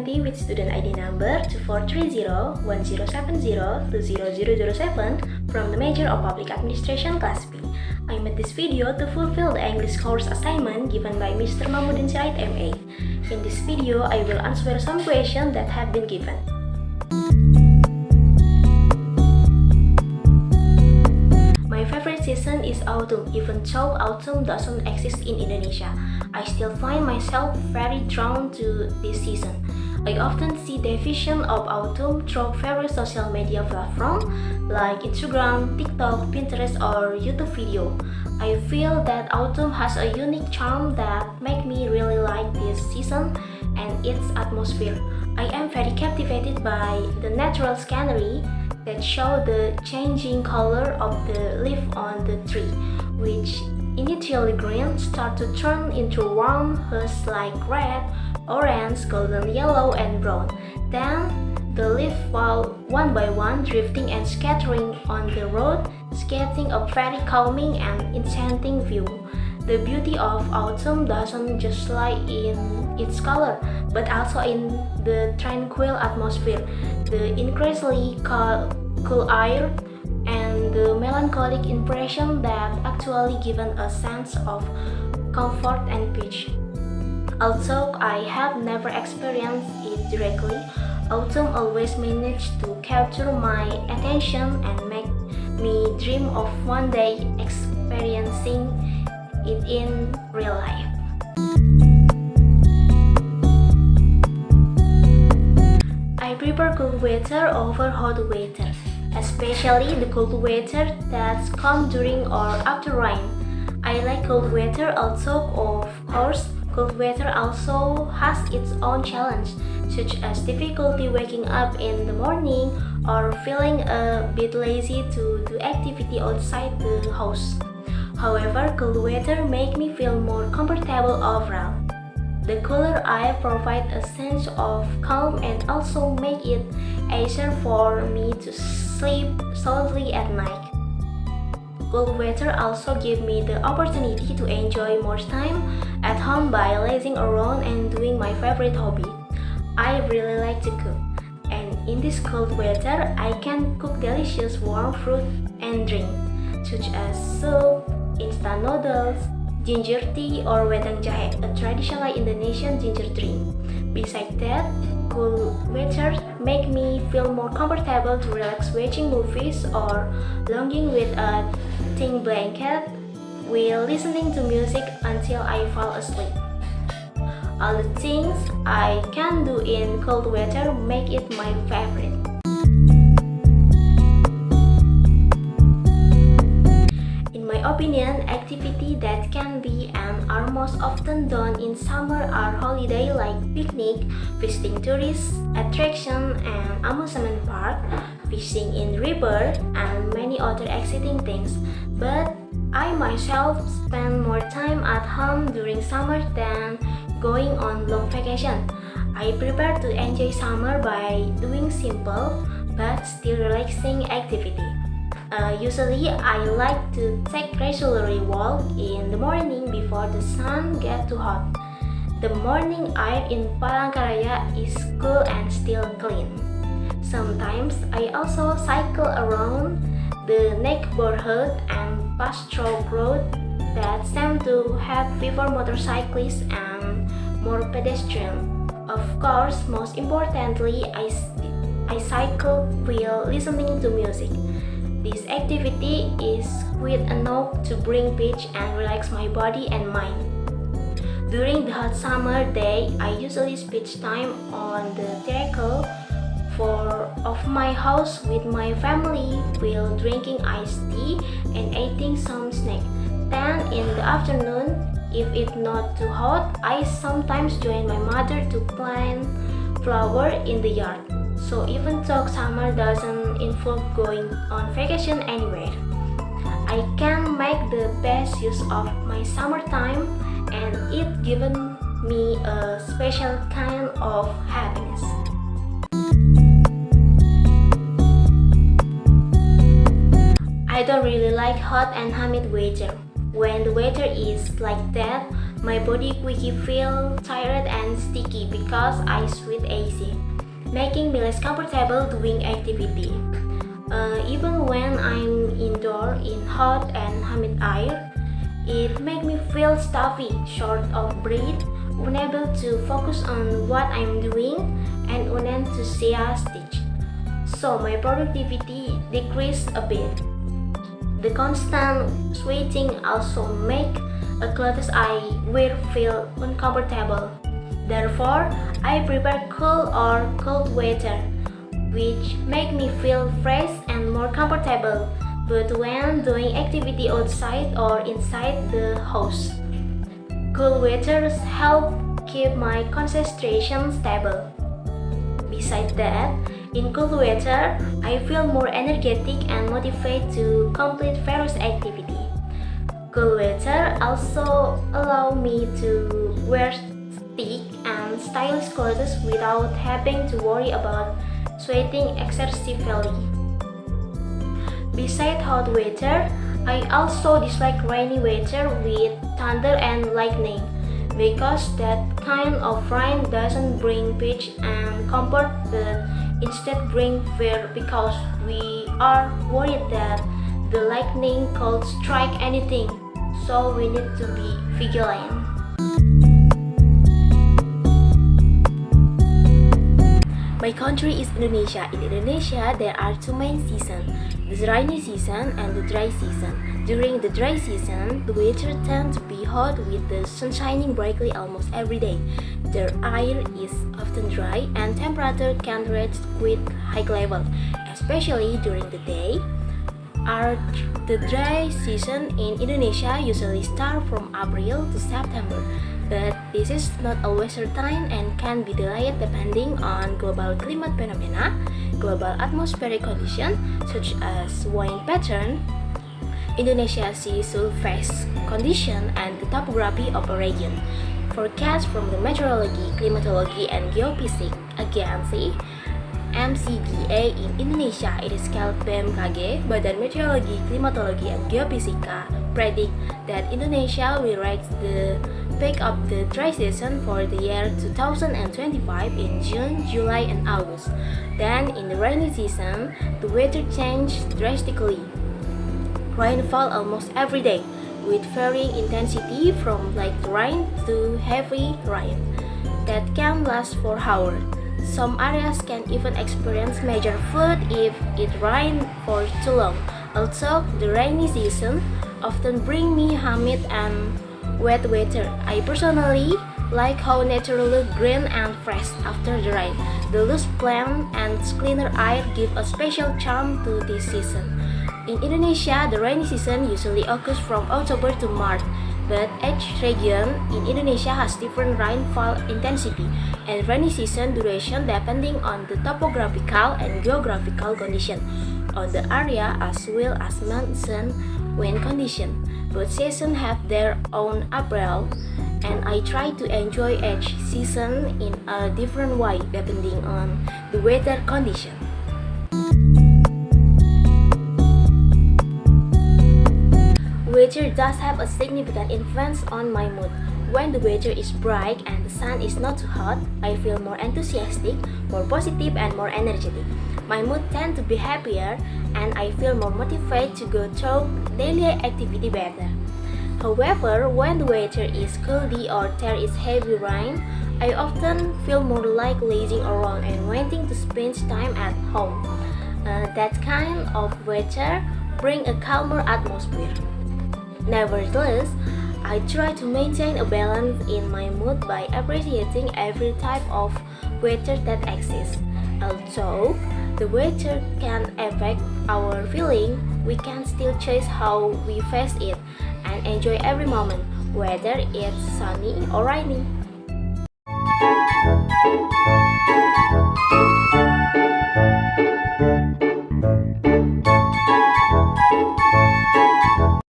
2020 with student ID number 2430-1070-20007 from the major of Public Administration Class B. I made this video to fulfill the English course assignment given by Mr. Mahmudin Sirait MA. In this video, I will answer some questions that have been given. My favorite season is autumn, even though autumn doesn't exist in Indonesia. I still find myself very drawn to this season. I often see the vision of autumn through various social media platforms like Instagram, TikTok, Pinterest, or YouTube video. I feel that autumn has a unique charm that makes me really like this season and its atmosphere. I am very captivated by the natural scenery that show the changing color of the leaf on the tree, which initially green start to turn into warm hues like red, orange, golden yellow, and brown. Then the leaves fall one by one, drifting and scattering on the road, creating a very calming and enchanting view. The beauty of autumn doesn't just lie in its color, but also in the tranquil atmosphere, the increasingly cool air, and the melancholic impression that actually given a sense of comfort and peace. Although I have never experienced it directly, autumn always managed to capture my attention and make me dream of one day experiencing it in real life. I prefer cool weather over hot weather, especially the cold weather that's come during or after rain. I like cold weather, although of course cold weather also has its own challenge, such as difficulty waking up in the morning or feeling a bit lazy to do activity outside the house. However, cold weather make me feel more comfortable overall. The cooler air provides a sense of calm and also make it easier for me to sleep soundly at night. Cold weather also gives me the opportunity to enjoy more time at home by lazing around and doing my favorite hobby. I really like to cook, and in this cold weather, I can cook delicious warm fruit and drink, such as soup, instant noodles, ginger tea, or wedang jahe, a traditional Indonesian ginger drink. Besides that, cool weather make me feel more comfortable to relax watching movies or lounging with a thin blanket while listening to music until I fall asleep. All the things I can do in cold weather make it my favorite. In my opinion, activities that can be and are most often done in summer are holiday like picnic, visiting tourist attraction and amusement park, fishing in river, and many other exciting things. But I myself spend more time at home during summer than going on long vacation. I prefer to enjoy summer by doing simple but still relaxing activity. Usually, I like to take regularly walk in the morning before the sun gets too hot. The morning air in Palangkaraya is cool and still clean. Sometimes I also cycle around the neighborhood and pass through roads that seem to have fewer motorcyclists and more pedestrians. Of course, most importantly, I cycle while listening to music. This activity is quite enough to bring peace and relax my body and mind. During the hot summer day, I usually spend time on the terrace of my house with my family while drinking iced tea and eating some snack. Then in the afternoon, if it's not too hot, I sometimes join my mother to plant flowers in the yard. So even though summer doesn't involve going on vacation anywhere, I can make the best use of my summertime and it given me a special kind of happiness. I don't really like hot and humid weather. When the weather is like that, My body quickly feels tired and sticky because I sweat AC, making me less comfortable doing activity. Even when I'm indoor in hot and humid air, it makes me feel stuffy, short of breath, unable to focus on what I'm doing, and unenthusiastic. So my productivity decreased a bit. The constant sweating also make clothes I wear feel uncomfortable. Therefore, I prefer cool or cold weather, which make me feel fresh and more comfortable, but when doing activity outside or inside the house. Cool weather help keep my concentration stable. Besides that, in cool weather, I feel more energetic and motivated to complete various activity. Cool weather also allow me to wear thick and stylish clothes without having to worry about sweating excessively. Besides hot weather, I also dislike rainy weather with thunder and lightning because that kind of rain doesn't bring peace and comfort but instead bring fear because we are worried that the lightning could strike anything, so we need to be vigilant. My country is Indonesia. In Indonesia, there are two main seasons, the rainy season and the dry season. During the dry season, the weather tends to be hot with the sun shining brightly almost every day. The air is often dry and temperature can reach quite high level, especially during the day. The dry season in Indonesia usually starts from April to September, but this is not always certain and can be delayed depending on global climate phenomena, global atmospheric conditions such as wind pattern, Indonesia's seasonal phase condition, and the topography of a region. Forecasts from the Meteorology, Climatology, and Geophysics Agency MCGA in Indonesia, it is called BMKG, Badan Meteorologi, Klimatologi, and Geofisika, predict that Indonesia will reach the peak of the dry season for the year 2025 in June, July, and August. Then, in the rainy season, the weather changes drastically. Rain falls almost every day, with varying intensity from light rain to heavy rain that can last for hours. Some areas can even experience major flood if it rains for too long. Also, the rainy season often brings me humid and wet weather. I personally like how nature looks green and fresh after the rain. The loose plant and cleaner air give a special charm to this season. In Indonesia, the rainy season usually occurs from October to March. But each region in Indonesia has different rainfall intensity and rainy season duration depending on the topographical and geographical condition of the area as well as monsoon wind condition. Both seasons have their own apparel, and I try to enjoy each season in a different way depending on the weather condition. Weather does have a significant influence on my mood. When the weather is bright and the sun is not too hot, I feel more enthusiastic, more positive, and more energetic. My mood tends to be happier, and I feel more motivated to go through daily activity better. However, when the weather is cloudy or there is heavy rain, I often feel more like lazing around and wanting to spend time at home. That kind of weather brings a calmer atmosphere. Nevertheless, I try to maintain a balance in my mood by appreciating every type of weather that exists. Although the weather can affect our feeling, we can still choose how we face it and enjoy every moment, whether it's sunny or rainy.